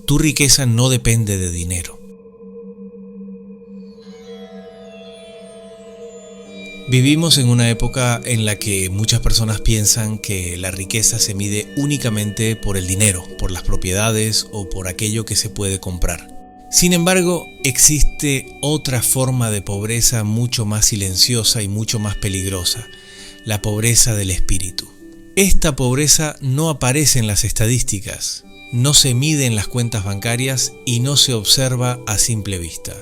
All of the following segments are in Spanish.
Tu riqueza no depende de dinero. Vivimos en una época en la que muchas personas piensan que la riqueza se mide únicamente por el dinero, por las propiedades o por aquello que se puede comprar. Sin embargo, existe otra forma de pobreza mucho más silenciosa y mucho más peligrosa, la pobreza del espíritu. Esta pobreza no aparece en las estadísticas, no se mide en las cuentas bancarias y no se observa a simple vista.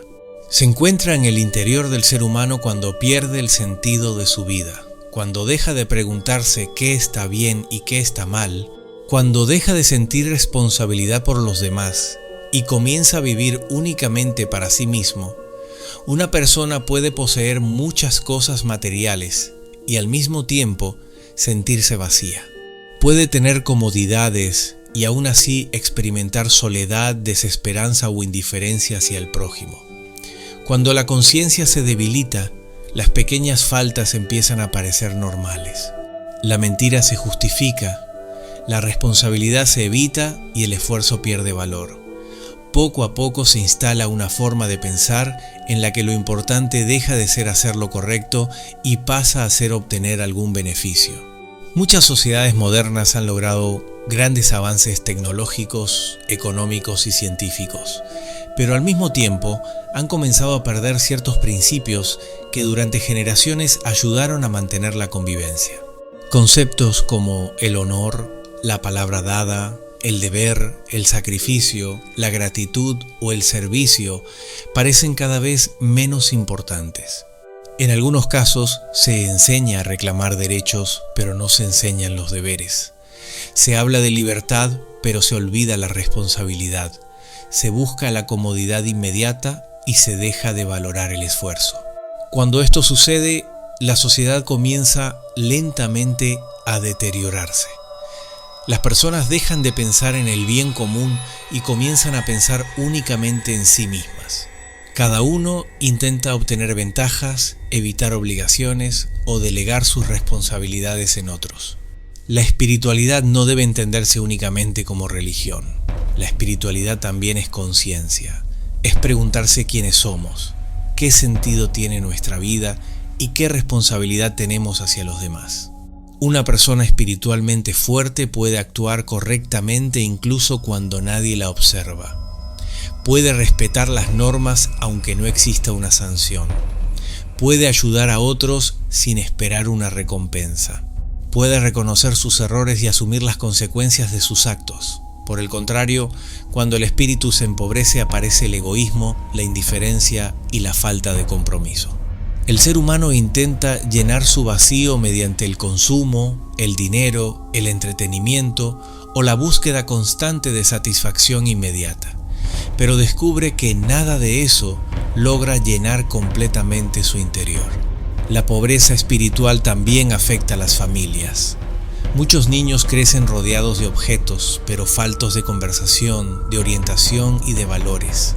Se encuentra en el interior del ser humano cuando pierde el sentido de su vida, cuando deja de preguntarse qué está bien y qué está mal, cuando deja de sentir responsabilidad por los demás y comienza a vivir únicamente para sí mismo. Una persona puede poseer muchas cosas materiales y al mismo tiempo sentirse vacía. Puede tener comodidades y aún así experimentar soledad, desesperanza o indiferencia hacia el prójimo. Cuando la conciencia se debilita, las pequeñas faltas empiezan a parecer normales. La mentira se justifica, la responsabilidad se evita y el esfuerzo pierde valor. Poco a poco se instala una forma de pensar en la que lo importante deja de ser hacer lo correcto y pasa a ser obtener algún beneficio. Muchas sociedades modernas han logrado grandes avances tecnológicos, económicos y científicos, pero al mismo tiempo han comenzado a perder ciertos principios que durante generaciones ayudaron a mantener la convivencia. Conceptos como el honor, la palabra dada, el deber, el sacrificio, la gratitud o el servicio parecen cada vez menos importantes. En algunos casos se enseña a reclamar derechos, pero no se enseñan los deberes. Se habla de libertad, pero se olvida la responsabilidad. Se busca la comodidad inmediata y se deja de valorar el esfuerzo. Cuando esto sucede, la sociedad comienza lentamente a deteriorarse. Las personas dejan de pensar en el bien común y comienzan a pensar únicamente en sí mismas. Cada uno intenta obtener ventajas, evitar obligaciones o delegar sus responsabilidades en otros. La espiritualidad no debe entenderse únicamente como religión. La espiritualidad también es conciencia. Es preguntarse quiénes somos, qué sentido tiene nuestra vida y qué responsabilidad tenemos hacia los demás. Una persona espiritualmente fuerte puede actuar correctamente incluso cuando nadie la observa. Puede respetar las normas aunque no exista una sanción. Puede ayudar a otros sin esperar una recompensa. Puede reconocer sus errores y asumir las consecuencias de sus actos. Por el contrario, cuando el espíritu se empobrece aparece el egoísmo, la indiferencia y la falta de compromiso. El ser humano intenta llenar su vacío mediante el consumo, el dinero, el entretenimiento o la búsqueda constante de satisfacción inmediata. Pero descubre que nada de eso logra llenar completamente su interior. La pobreza espiritual también afecta a las familias. Muchos niños crecen rodeados de objetos, pero faltos de conversación, de orientación y de valores.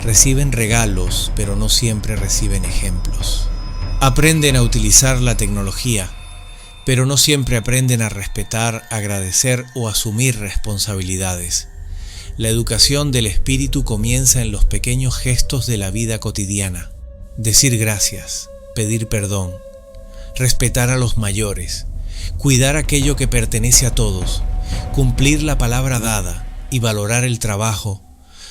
Reciben regalos, pero no siempre reciben ejemplos. Aprenden a utilizar la tecnología, pero no siempre aprenden a respetar, agradecer o asumir responsabilidades. La educación del espíritu comienza en los pequeños gestos de la vida cotidiana. Decir gracias, pedir perdón, respetar a los mayores, cuidar aquello que pertenece a todos, cumplir la palabra dada y valorar el trabajo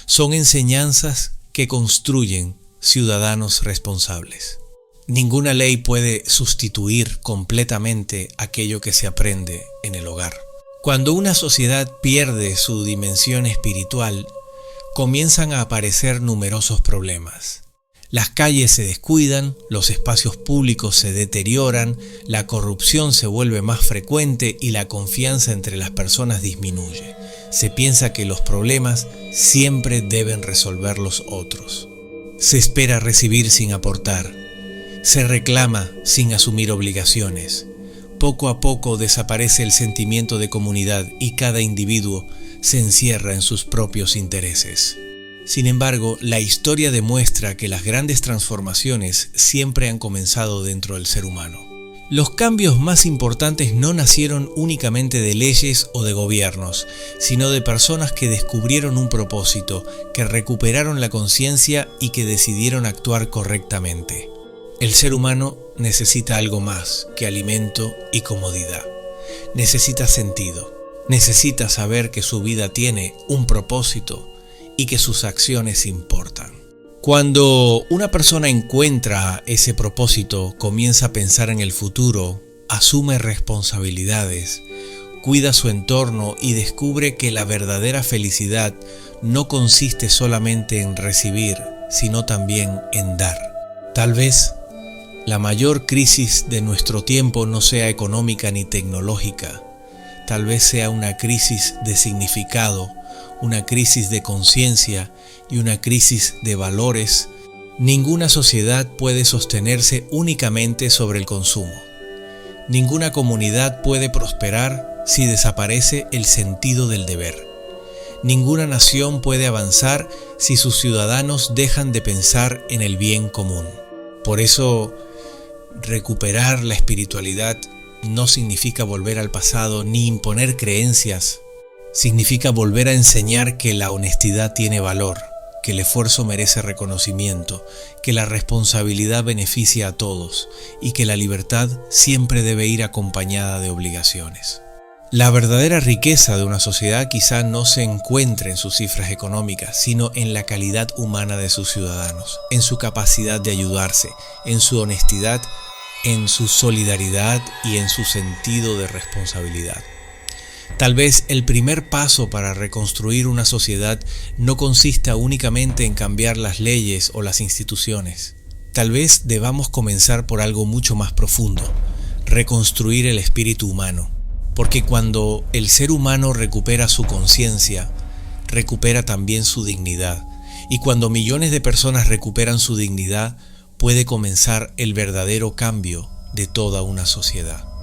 son enseñanzas que construyen ciudadanos responsables. Ninguna ley puede sustituir completamente aquello que se aprende en el hogar. Cuando una sociedad pierde su dimensión espiritual, comienzan a aparecer numerosos problemas. Las calles se descuidan, los espacios públicos se deterioran, la corrupción se vuelve más frecuente y la confianza entre las personas disminuye. Se piensa que los problemas siempre deben resolver los otros. Se espera recibir sin aportar. Se reclama sin asumir obligaciones. Poco a poco desaparece el sentimiento de comunidad y cada individuo se encierra en sus propios intereses. Sin embargo, la historia demuestra que las grandes transformaciones siempre han comenzado dentro del ser humano. Los cambios más importantes no nacieron únicamente de leyes o de gobiernos, sino de personas que descubrieron un propósito, que recuperaron la conciencia y que decidieron actuar correctamente. El ser humano necesita algo más que alimento y comodidad. Necesita sentido. Necesita saber que su vida tiene un propósito y que sus acciones importan. Cuando una persona encuentra ese propósito, comienza a pensar en el futuro, asume responsabilidades, cuida su entorno y descubre que la verdadera felicidad no consiste solamente en recibir, sino también en dar. Tal vez la mayor crisis de nuestro tiempo no sea económica ni tecnológica, tal vez sea una crisis de significado, una crisis de conciencia y una crisis de valores. Ninguna sociedad puede sostenerse únicamente sobre el consumo. Ninguna comunidad puede prosperar si desaparece el sentido del deber. Ninguna nación puede avanzar si sus ciudadanos dejan de pensar en el bien común. Por eso, recuperar la espiritualidad no significa volver al pasado ni imponer creencias. Significa volver a enseñar que la honestidad tiene valor, que el esfuerzo merece reconocimiento, que la responsabilidad beneficia a todos y que la libertad siempre debe ir acompañada de obligaciones. La verdadera riqueza de una sociedad quizá no se encuentre en sus cifras económicas, sino en la calidad humana de sus ciudadanos, en su capacidad de ayudarse, en su honestidad, en su solidaridad y en su sentido de responsabilidad. Tal vez el primer paso para reconstruir una sociedad no consista únicamente en cambiar las leyes o las instituciones. Tal vez debamos comenzar por algo mucho más profundo, reconstruir el espíritu humano. Porque cuando el ser humano recupera su conciencia, recupera también su dignidad. Y cuando millones de personas recuperan su dignidad, puede comenzar el verdadero cambio de toda una sociedad.